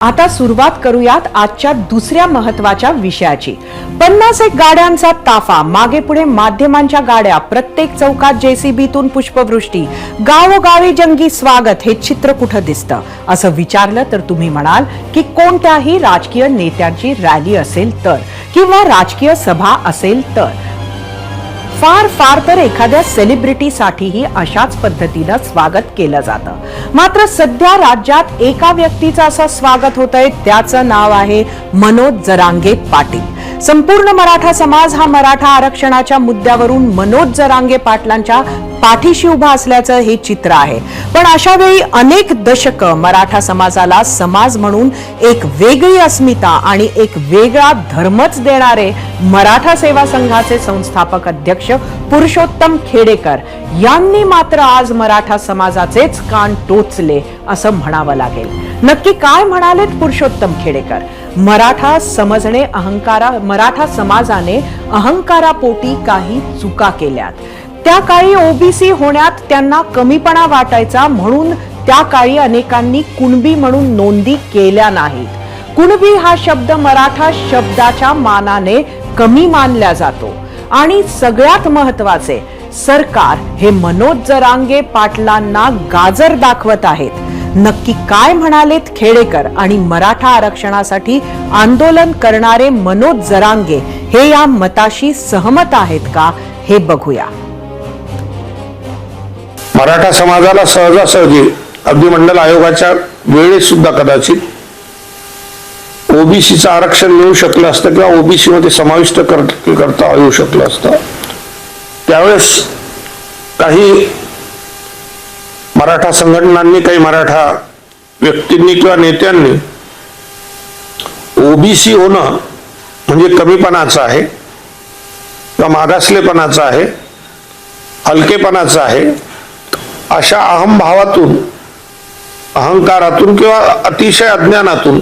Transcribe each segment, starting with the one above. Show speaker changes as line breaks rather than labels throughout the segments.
आता सुरुवात करूयात आजच्या दुसऱ्या महत्वाच्या विषयाची। 51 गाड्यांचा ताफा, मागे पुढे माध्यमांच्या गाड्या, प्रत्येक चौकात जेसीबीतून पुष्पवृष्टी, गावोगावी जंगी स्वागत। हे चित्र कुठं दिसतं असं विचारलं तर तुम्ही म्हणाल की कोणत्याही राजकीय नेत्यांची रॅली असेल तर, किंवा राजकीय सभा असेल तर, फार तर एखाद्या सेलिब्रिटीसाठीही अशाच पद्धतीनं स्वागत केलं जातं। मात्र सध्या राज्यात एका व्यक्तीचं असं स्वागत होतंय, त्याचं नाव आहे मनोज जरांगे पाटील। संपूर्ण मराठा समाज हा मराठा आरक्षणाच्या मुद्द्यावरून मनोज जरांगे पाटलांच्या पाठीशी उभा असल्याचं हे चित्र आहे। पण अशा वेळी अनेक दशकं मराठा समाजाला समाज म्हणून एक वेगळी अस्मिता आणि एक वेगळा धर्मच देणारे मराठा सेवा संघाचे संस्थापक अध्यक्ष पुरुषोत्तम खेडेकर यांनी मात्र आज मराठा समाजाचेच कान टोचले असं म्हणावं लागेल। नक्की काय म्हणालेत पुरुषोत्तम खेडेकर? मराठा समाजाने अहंकारापोटी काही चुका केल्यात, त्या काळी ओबीसी होण्यात त्यांना कमीपणा वाटायचा, म्हणून त्या काळी अनेकांनी कुणबी म्हणून नोंदी केल्या नाहीत। कुणबी हा शब्द मराठा शब्दाच्या मानाने कमी मानला जातो। आणि सगळ्यात महत्वाचे, सरकार हे मनोज जरांगे पाटलांना गाजर दाखवत आहेत। नक्की काय म्हणालेत खेडेकर आणि मराठा आरक्षणासाठी आंदोलन करणारे मनोज जरांगे हे या मताशी सहमत आहेत का, हे बघूया।
मराठा समाजाला सहजासहजी अगदी मंडल आयोगाच्या वेळेस सुद्धा कदाचित ओबीसीचं आरक्षण मिळू शकलं असतं किंवा ओबीसी मध्ये समाविष्ट करता येऊ शकलं असतं। त्यावेळेस काही मराठा संघटनांनी, काही मराठा व्यक्तींनी किंवा नेत्यांनी ओबीसी होणं म्हणजे कमीपणाचं आहे किंवा मागासलेपणाचं आहे, हलकेपणाचं आहे, अशा अहंभावातून, अहंकारातून किंवा अतिशय अज्ञानातून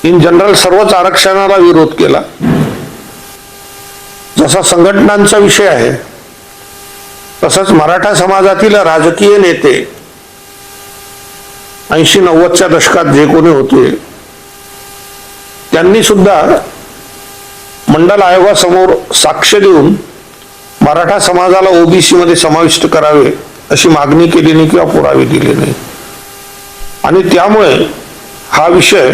इन जनरल सर्वच आरक्षणाला विरोध केला। जसा संघटनांचा विषय आहे तसंच मराठा समाजातील राजकीय नेते 80-90च्या दशकात जे कोणी होते त्यांनी सुद्धा मंडल आयोगासमोर साक्ष देऊन मराठा समाजाला ओबीसी मध्ये समाविष्ट करावे अशी मागणी केली नाही किंवा पुरावे दिले नाही। आणि त्यामुळे हा विषय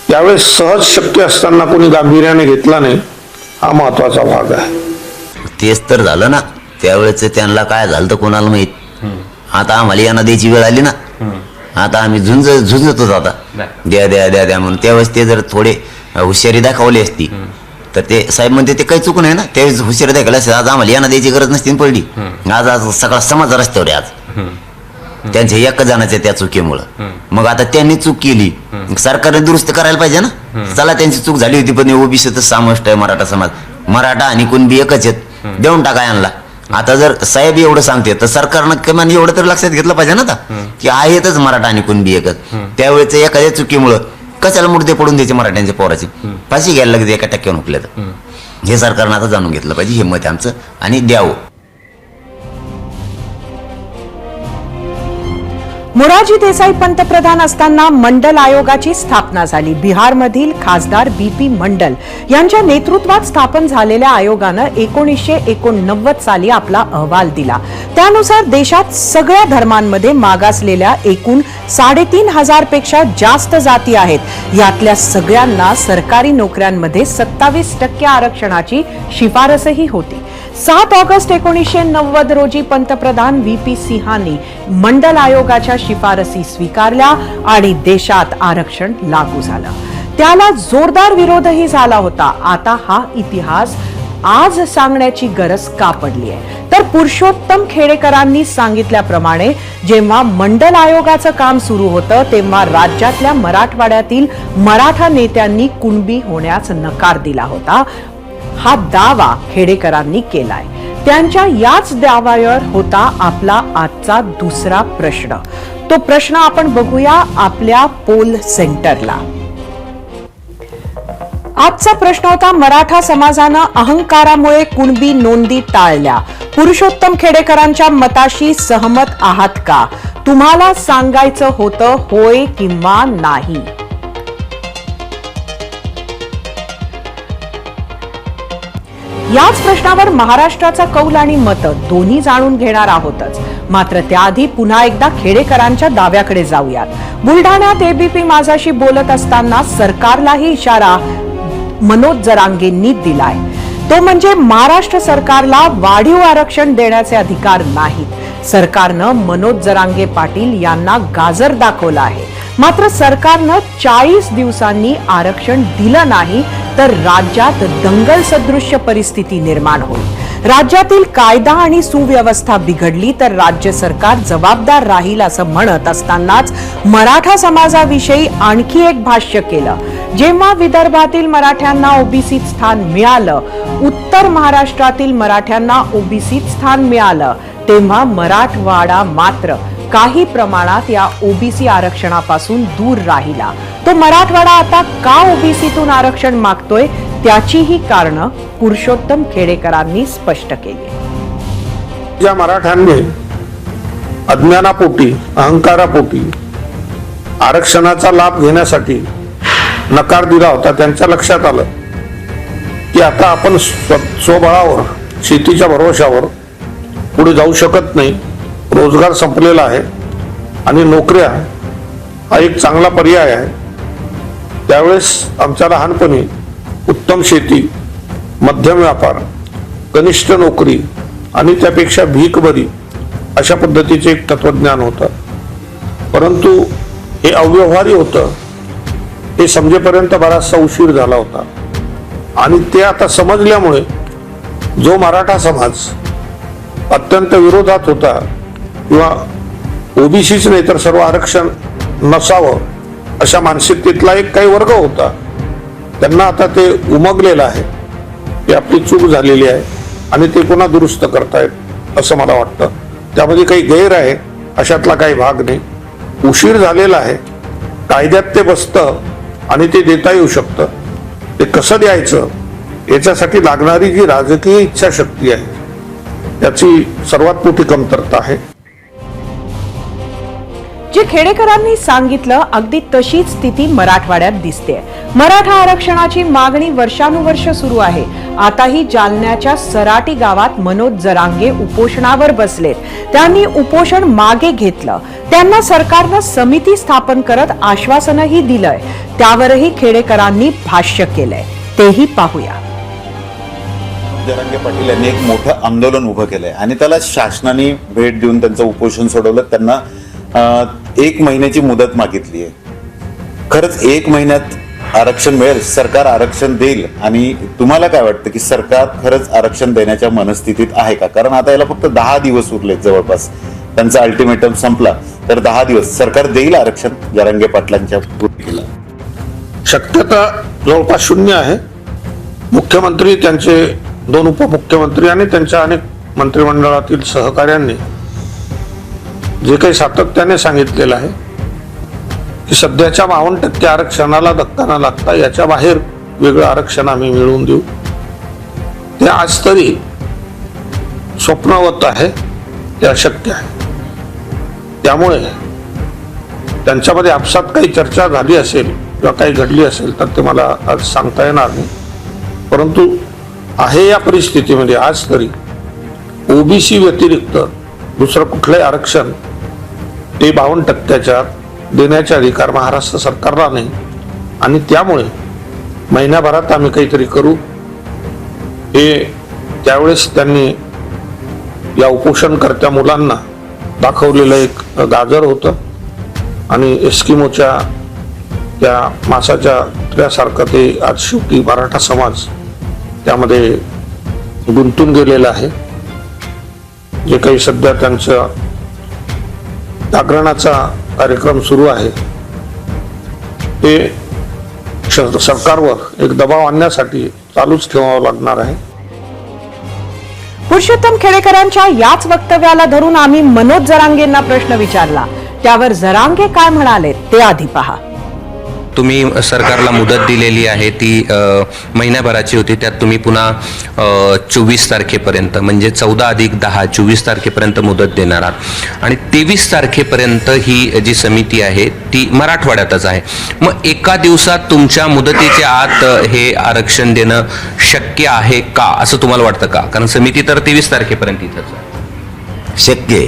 त्यावेळेस सहज शक्य असताना कोणी गांभीर्याने घेतला नाही, हा महत्वाचा भाग आहे।
तेच तर झालं ना, त्यावेळेस त्यांना काय झालं तर कोणाला माहित। आता आम्हाला यांना द्यायची वेळ आली ना, आता आम्ही झुंजतोच आता द्या द्या द्या द्या म्हणून। त्यावेळेस ते जर थोडे हुशारी दाखवली असती तर ते साहेब म्हणते ते काही चूक नाही ना, त्यावेळेस हुशारी दाखवली असते। आज आम्हाला यांना द्यायची गरज नसती पडली। आज सगळा समाज रस्त्यावर आहे आज त्यांच्या एका जणाच्या त्या चुकीमुळं। मग आता त्यांनी चूक केली, सरकारने दुरुस्त करायला पाहिजे ना। चला त्यांची चूक झाली होती, पण ओबीसी तर समाविष्ट आहे मराठा समाज, मराठा आणि कुणबी एकच आहेत, देऊन टाका यांना। आता जर साहेब एवढं सांगते तर सरकारनं किमान एवढं तर लक्षात घेतलं पाहिजे ना आता की आहेतच मराठा आणि कुणबी एकच। त्यावेळेस एखाद्या चुकीमुळं कशाला मुर्दे पडून द्यायचे मराठ्यांच्या पोराची, फाशी घ्यायला लागते एका टक्क्यावर उठल्या तर। हे सरकारनं आता जाणून घेतलं पाहिजे, हे मत आमचं, आणि द्यावं।
मोरारजी देसाई पंतप्रधान असताना मंडल आयोगाची स्थापना झाली। बिहारमधील खासदार बीपी मंडल यांच्या नेतृत्वात स्थापन झालेल्या आयोगानं 1989 साली आपला अहवाल दिला। त्यानुसार देशात सगळ्या धर्मांमध्ये मागासलेल्या एकूण 3,500 पेक्षा जास्त जाती आहेत। यातल्या सगळ्यांना सरकारी नोकऱ्यांमध्ये 27% आरक्षणाची शिफारसही होती। 7 ऑगस्ट 1990 रोजी पंतप्रधान व्हीपी सिंहांनी मंडल आयोगाच्या शिफारसी स्वीकारल्या आणि देशात आरक्षण लागू झालं। त्याला जोरदार विरोधही झाला होता। आता हा इतिहास आज सांगण्याची गरज का पडली आहे? तर पुरुषोत्तम खेडेकरांनी सांगितल्याप्रमाणे जेव्हा मंडल आयोगाचं काम सुरू होतं तेव्हा राज्यातल्या मराठवाड्यातील मराठा नेत्यांनी कुणबी होण्यास नकार दिला होता। हा दावा खेडेकरांनी केलाय। त्यांच्या याच दाव्यावर होता आपला आजचा दुसरा प्रश्न। तो प्रश्न आपण बघूया आपल्या पोल सेंटरला। आजचा प्रश्न होता, मराठा समाजानं अहंकारामुळे कुणबी नोंदी टाळल्या, पुरुषोत्तम खेडेकरांच्या मताशी सहमत आहात का? तुम्हाला सांगायचं होतं होय किंवा नाही. याच प्रश्नावर महाराष्ट्राचा कौल आणि मतं दोन्ही जाणून घेणार आहोतच. मात्र त्याआधी पुन्हा एकदा खेडेकरांच्या दाव्याकडे जाऊयात. बुलढाण्यात एबीपी माझाशी बोलत असताना सरकारलाही इशारा मनोज जरांगेंनी दिलाय. तो म्हणजे महाराष्ट्र सरकारला वाढीव आरक्षण देण्याचे अधिकार नाहीत. सरकारनं मनोज जरांगे पाटील यांना गाजर दाखवलं आहे. मात्र सरकारनं 40 दिवसांनी आरक्षण दिलं नाही तर राज्यात दंगल सदृश्य परिस्थिती निर्माण होईल. राज्यातील कायदा आणि सुव्यवस्था बिघडली तर राज्य सरकार जबाबदार राहील असं म्हणत असतानाच मराठा समाजाविषयी आणखी एक भाष्य केलं. जेव्हा विदर्भातील मराठ्यांना ओबीसीत स्थान मिळालं, उत्तर महाराष्ट्रातील मराठ्यांना ओबीसीत स्थान मिळालं, तेव्हा मराठवाडा मात्र काही प्रमाणात या ओबीसी आरक्षणापासून दूर राहिला. तो मराठवाडा आता का ओबीसीतून आरक्षण मागतोय त्याचीही कारणं पुरुषोत्तम खेडेकरांनी स्पष्ट केली.
ज्या मराठ्यांनी अज्ञानापोटी अहंकारापोटी आरक्षणाचा लाभ घेण्यासाठी नकार दिला होता, त्यांच्या लक्षात आलं की आता आपण स्वबळावर शेतीच्या भरोशावर पुढे जाऊ शकत नाही. रोजगार संपलेला आहे आणि नोकऱ्या हा एक चांगला पर्याय आहे. त्यावेळेस आमच्या लहानपणी उत्तम शेती, मध्यम व्यापार, कनिष्ठ नोकरी आणि त्यापेक्षा भीक बरी अशा पद्धतीचे एक तत्वज्ञान होतं. परंतु हे अव्यवहारी होतं. हे समजेपर्यंत बराचसा उशीर झाला होता आणि ते आता समजल्यामुळे जो मराठा समाज अत्यंत विरोधात होता किंवा ओबीसीच नाही तर सर्व आरक्षण नसावं अशा मानसिकतेतला एक काही वर्ग होता, त्यांना आता ते उमगलेलं आहे की आपली चूक झालेली आहे आणि ते पुन्हा दुरुस्त करतायत असं मला वाटतं. त्यामध्ये काही गैर आहे अशातला काही भाग नाही. उशीर झालेला आहे, कायद्यात ते बसतं आणि ते देता येऊ शकतं. ते कसं द्यायचं याच्यासाठी लागणारी जी राजकीय इच्छाशक्ती आहे त्याची सर्वात मोठी कमतरता आहे.
जे खेडेकरांनी सांगितलं अगदी तशीच स्थिती मराठवाड्यात दिसते. मराठा आरक्षणाची मागणी वर्षानुवर्ष सुरू आहे. आताही जालन्याच्या सराटी गावात मनोज जरांगे उपोषणावर बसलेत. त्यांनी उपोषण मागे घेतलं. त्यांना सरकारनं समिती स्थापन करत आश्वासनही दिलंय. त्यावरही खेडेकरांनी भाष्य केलंय. तेही पाहूया.
जरांगे पाटील यांनी एक मोठं आंदोलन उभं केलंय आणि त्याला शासनाने भेट देऊन त्यांचं उपोषण सोडवलं. त्यांना 1 महिन्याची मुदत मागितली आहे. खरंच 1 महिन्यात आरक्षण मिळेल, सरकार आरक्षण देईल? आणि तुम्हाला काय वाटतं की सरकार खरंच आरक्षण देण्याच्या मनस्थितीत आहे का? कारण आता याला फक्त 10 दिवस उरले जवळपास. त्यांचा अल्टिमेटम संपला तर 10 दिवस सरकार देईल आरक्षण जरांगे पाटलांच्या भूमिकेला?
शक्यता जवळपास शून्य आहे. मुख्यमंत्री, त्यांचे 2 उपमुख्यमंत्री आणि त्यांच्या अनेक मंत्रिमंडळातील सहकाऱ्यांनी जे काही सातत्याने सांगितलेलं आहे की सध्याच्या 52% आरक्षणाला धक्का न लागता याच्या बाहेर वेगळं आरक्षण आम्ही मिळवून देऊ, ते आज तरी स्वप्नवत आहे, ते अशक्य आहे. त्यामुळे त्यांच्यामध्ये आपसात काही चर्चा झाली असेल किंवा काही घडली असेल तर ते मला आज सांगता येणार नाही. परंतु आहे या परिस्थितीमध्ये आज तरी ओबीसी व्यतिरिक्त दुसरं कुठलंही आरक्षण ते 52% देण्याचे अधिकार महाराष्ट्र सरकारला नाही. आणि त्यामुळे महिन्याभरात आम्ही काहीतरी करू, हे त्यावेळेस त्यांनी या उपोषणकर्त्या मुलांना दाखवलेलं एक गाजर होतं. आणि एस्किमोच्या त्या मासाच्या तुऱ्यासारखं ते आज शेवटी मराठा समाज त्यामध्ये गुंतून गेलेला आहे. जे काही सध्या त्यांचा जागरणाचा कार्यक्रम सुरू आहे ते सरकारवर एक दबाव आणण्यासाठी चालूच ठेवावं लागणार आहे.
पुरुषोत्तम खेडेकरांच्या याच वक्तव्याला धरून आम्ही मनोज जरांगेंना प्रश्न विचारला. त्यावर जरांगे काय म्हणाले ते आधी पहा.
तुम्ही सरकारला मुदत दिलेली आहे ती महिन्याभराची होती, त्यात तुम्ही पुन्हा 24 तारखेपर्यंत म्हणजे 14+10 24 तारखेपर्यंत मुदत देणार आहात आणि 23 तारखेपर्यंत ही जी समिती आहे ती मराठवाड्यातच आहे. मग एका दिवसात तुमच्या मुदतीच्या आत हे आरक्षण देणं शक्य आहे का असं तुम्हाला वाटतं का? कारण समिती तर 23 तारखेपर्यंत इथंच आहे.
शक्य आहे,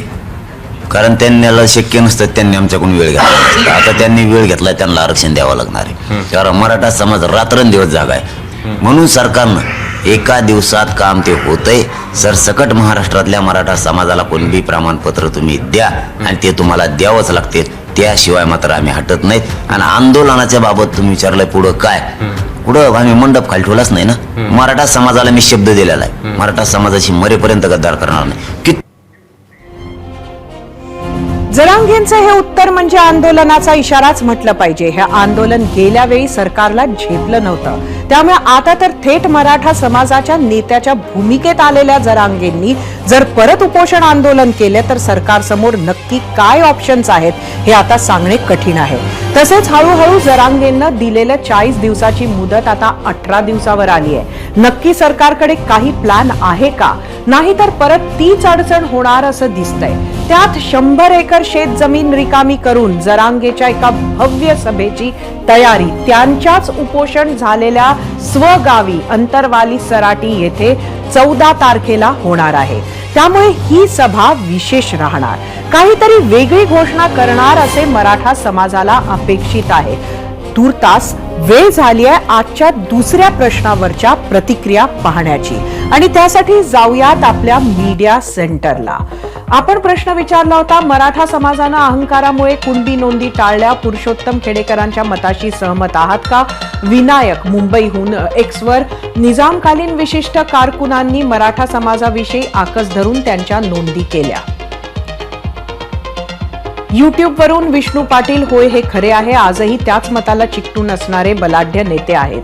कारण त्यांना शक्य नसतं, त्यांनी आमच्याकडून वेळ घेतला नसता. आता त्यांनी वेळ घेतला, त्यांना आरक्षण द्यावं लागणार आहे. कारण मराठा समाज रात्रंदिवस जागा आहे. म्हणून सरकारनं एका दिवसात काम ते होतंय. सरसकट महाराष्ट्रातल्या मराठा समाजाला कुणबी प्रमाणपत्र तुम्ही द्या आणि ते तुम्हाला द्यावंच लागते. त्याशिवाय मात्र आम्ही हटत नाहीत. आणि आंदोलनाच्या बाबत तुम्ही विचारलंय पुढं काय, पुढं आम्ही मंडप खाली ठेवलाच नाही ना. मराठा समाजाला मी शब्द दिलेला आहे, मराठा समाजाची मरेपर्यंत गद्दार करणार नाही.
जरांगेंचं हे उत्तर म्हणजे आंदोलनाचा इशाराच म्हटलं पाहिजे. हे आंदोलन गेल्या वेळी सरकारला झेपलं नव्हतं, त्यामुळे आता तर थेट मराठा समाजाच्या नेत्याच्या भूमिकेत आलेल्या जरांगेंनी जर परत उपोषण आंदोलन केले तर सरकारसमोर नक्की काय ऑप्शन्स आहेत हे आता सांगणे कठीण आहे. तसेच हळूहळू जरांगेंना दिलेलं 40 दिवसाची मुदत आता 18 दिवसावर आली आहे. नक्की सरकारकडे काही प्लॅन आहे का? नाही तर परत तीच अडचण होणार असं दिसतंय. त्यात 100 एकर शेत जमीन रिकामी करून जरांगेच्या एका भव्य सभेची तयारी त्यांच्याच उपोषण झालेल्या स्वगावी अंतरवाली सराटी येथे 14 तारखेला होणार आहे. त्यामुळे ही सभा विशेष राहणार, काहीतरी वेगळी घोषणा करणार असे मराठा समाजाला अपेक्षित आहे. तूर्तास वेळ झाली आहे आजच्या दुसऱ्या प्रश्नावरच्या प्रतिक्रिया पाहण्याची आणि त्यासाठी जाऊयात आपल्या मीडिया सेंटरला. आपण प्रश्न विचारला होता, मराठा समाजानं अहंकारामुळे कुणबी नोंदी टाळल्या, पुरुषोत्तम खेडेकरांच्या मताशी सहमत आहात का? विनायक मुंबईहून एक्सवर, निजामकालीन विशिष्ट कारकुनांनी मराठा समाजाविषयी आकस धरून त्यांच्या नोंदी केल्या. युट्यूब वरून विष्णू पाटील, होय हे खरे आहे, आजही त्याच मताला चिकटून असणारे बलाढ्य नेते आहेत.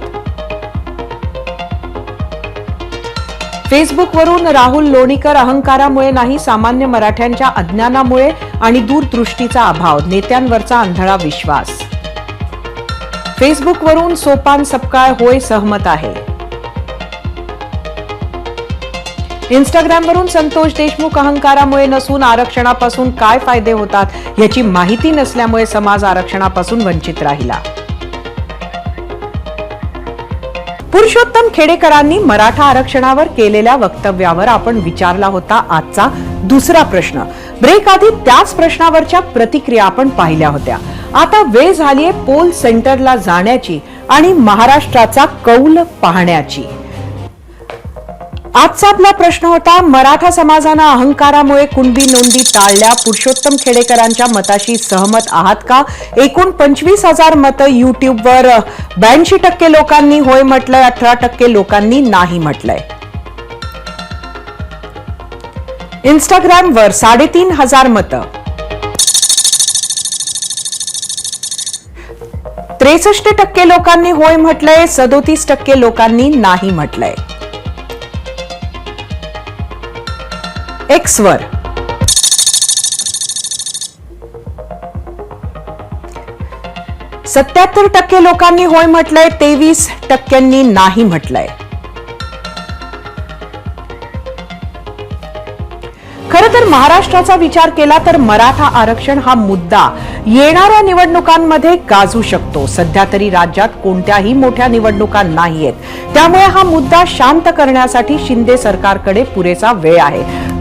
फेसबुक वरून राहुल लोणीकर, अहंकारामुळे नाही, सामान्य मराठ्यांच्या अज्ञानामुळे आणि दूरदृष्टीचा अभाव, नेत्यांवरचा आंधळा विश्वास. फेसबुक वरून सोपान सपकाळ, होय सहमत आहे. इंस्टाग्राम वरून संतोष देशमुख, अहंकारामुळे नसून आरक्षणापासून काय फायदे होतात याची माहिती नसल्यामुळे समाज आरक्षणापासून वंचित राहिला. पुरुषोत्तम खेडेकरांनी मराठा आरक्षणावर केलेल्या वक्तव्यावर आपण विचारला होता आजचा दुसरा प्रश्न. ब्रेक आधी त्याच प्रश्नावरच्या प्रतिक्रिया आपण पाहिल्या होत्या. आता वेळ झालीये पोल सेंटरला जाण्याची आणि महाराष्ट्राचा कौल पाहण्याची. आजचा आपला प्रश्न होता, मराठा समाजानं अहंकारामुळे कुणबी नोंदी टाळल्या, पुरुषोत्तम खेडेकरांच्या मताशी सहमत आहात का? एकूण 25,000 मतं युट्यूबवर 82% लोकांनी होय म्हटलंय, 18% लोकांनी नाही म्हटलंय. इंस्टाग्रामवर 3,500 मतं, 63% लोकांनी होय म्हटलंय, 37% लोकांनी नाही म्हटलंय. एक्सवर 77% लोकांनी होय म्हटलंय, 23% नाही म्हटलंय. खरं तर महाराष्ट्राचा विचार केला तर मराठा आरक्षण हा मुद्दा येणाऱ्या निवडणुकांमध्ये गाजू शकतो. सध्या तरी राज्यात कोणत्याही मोठ्या निवडणुका नाहीयेत, त्यामुळे हा मुद्दा शांत करण्यासाठी शिंदे सरकारकडे पुरेसा वेळ आहे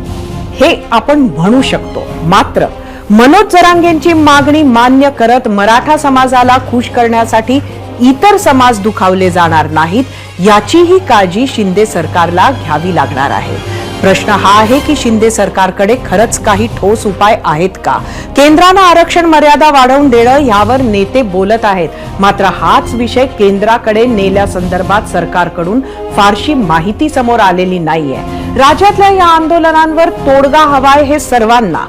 हे आपण म्हणू शकतो. मात्र मनोज जरांगेंची मागणी मान्य करत मराठा समाजाला खुश करण्यासाठी इतर समाज दुखावले जाणार नाहीत याचीही काळजी शिंदे सरकारला घ्यावी लागणार आहे. प्रश्न हा आहे की शिंदे सरकारकडे खरंच काही ठोस उपाय आहेत का? केंद्रानं आरक्षण मर्यादा वाढवून देणं यावर नेते बोलत आहेत, मात्र हाच विषय केंद्राकडे नेल्यासंदर्भात सरकारकडून फारशी माहिती समोर आलेली नाहीये. राज्यातल्या या आंदोलनांवर तोडगा हवाय हे सर्वांना,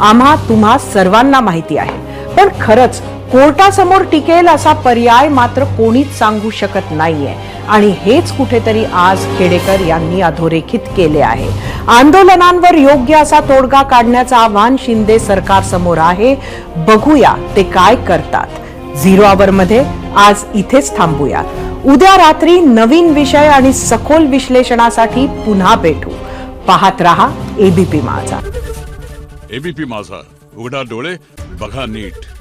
आम्हा तुम्हा सर्वांना माहिती आहे. पण खरंच कोर्टासमोर टिकेल असा पर्याय मात्र कोणीच सांगू शकत नाहीये आणि हेच कुठेतरी आज खेडेकर यांनी अधोरेखित केले आहे. आंदोलनांवर योग्य असा तोडगा काढण्याचं आव्हान शिंदे सरकार समोर आहे. बघूया ते काय करतात. 0 आवर मध्ये आज इथेच थांबूया. उद्या रात्री नवीन विषय आणि सखोल विश्लेषणासाठी पुन्हा भेटू. पाहत रहा एबीपी माझा.
एबीपी माझा, उघडा डोळे बघा नीट.